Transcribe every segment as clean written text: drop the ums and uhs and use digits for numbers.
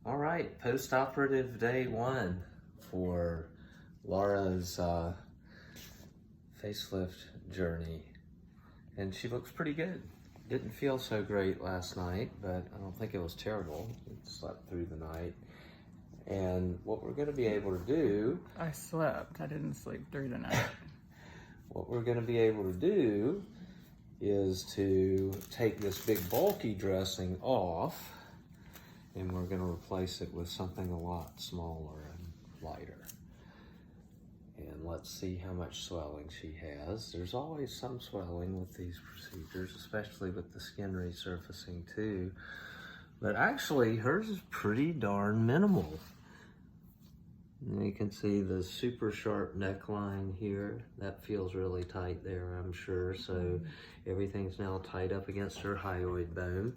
All right, post-operative day 1 for Laura's facelift journey. And she looks pretty good. Didn't feel so great last night, but I don't think it was terrible. Slept through the night. And what we're gonna be able to do... I slept, I didn't sleep through the night. What we're gonna be able to do is to take this big bulky dressing off, and we're going to replace it with something a lot smaller and lighter. And let's see how much swelling she has. There's always some swelling with these procedures, especially with the skin resurfacing too. But actually, hers is pretty darn minimal. And you can see the super sharp neckline here. That feels really tight there, I'm sure. So everything's now tight up against her hyoid bone.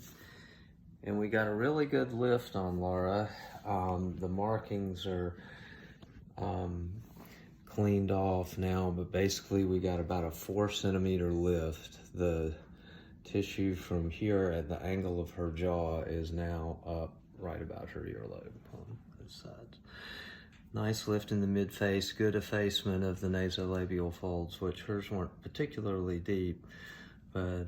And we got a really good lift on Laura. The markings are cleaned off now, but basically we got about a 4 centimeter lift. The tissue from here at the angle of her jaw is now up right about her earlobe on both sides. Nice lift in the mid-face, good effacement of the nasolabial folds, which hers weren't particularly deep, but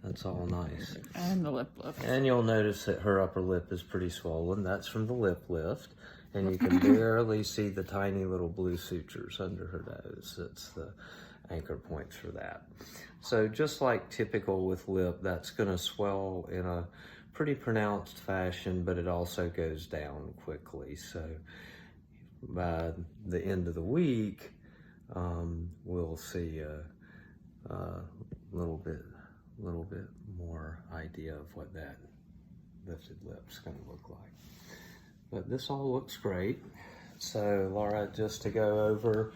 that's all nice. And the lip lift. And you'll notice that her upper lip is pretty swollen. That's from the lip lift. And you can barely see the tiny little blue sutures under her nose. That's the anchor points for that. So just like typical with lip, that's gonna swell in a pretty pronounced fashion, but it also goes down quickly. So by the end of the week, we'll see a little bit more idea of what that lifted lip's gonna look like. But this all looks great. So Laura, just to go over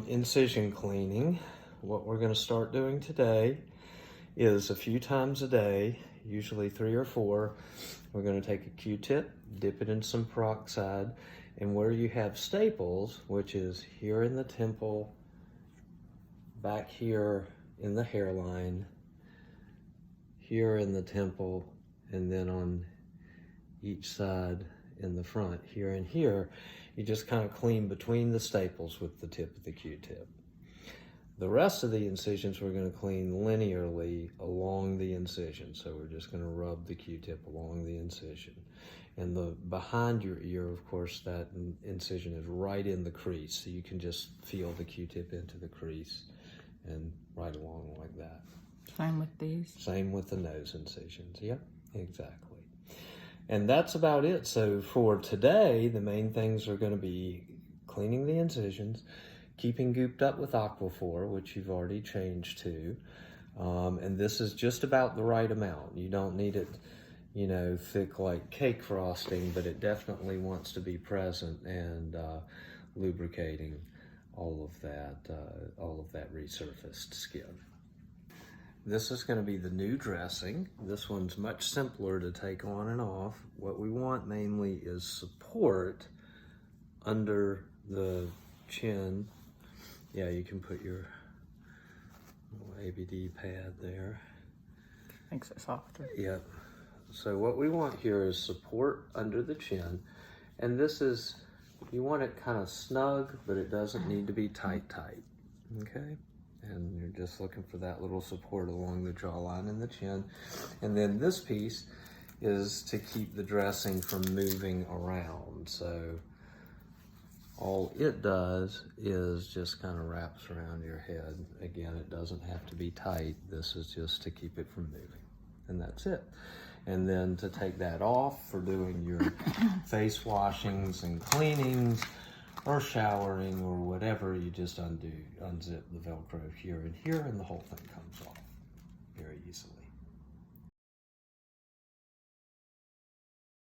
incision cleaning, what we're gonna start doing today is a few times a day, usually 3 or 4, we're gonna take a Q-tip, dip it in some peroxide, and where you have staples, which is here in the temple, back here in the hairline, here in the temple, and then on each side in the front, here and here, you just kind of clean between the staples with the tip of the Q-tip. The rest of the incisions we're going to clean linearly along the incision. So we're just going to rub the Q-tip along the incision. And the behind your ear, of course, that incision is right in the crease. So you can just feel the Q-tip into the crease and right along like that. Same with these? Same with the nose incisions. Yep, exactly. And that's about it. So for today, the main things are going to be cleaning the incisions, keeping gooped up with Aquaphor, which you've already changed to. And this is just about the right amount. You don't need it, you know, thick like cake frosting, but it definitely wants to be present and lubricating all of that resurfaced skin. This is going to be the new dressing. This one's much simpler to take on and off. What we want mainly is support under the chin. Yeah, you can put your little ABD pad there. Makes it softer. Yep. So what we want here is support under the chin. And this is, you want it kind of snug, but it doesn't need to be tight, okay? And you're just looking for that little support along the jawline and the chin. And then this piece is to keep the dressing from moving around. So all it does is just kind of wraps around your head. Again, it doesn't have to be tight. This is just to keep it from moving. And that's it. And then to take that off for doing your face washings and cleanings, or showering or whatever, you just unzip the Velcro here and here, and the whole thing comes off very easily.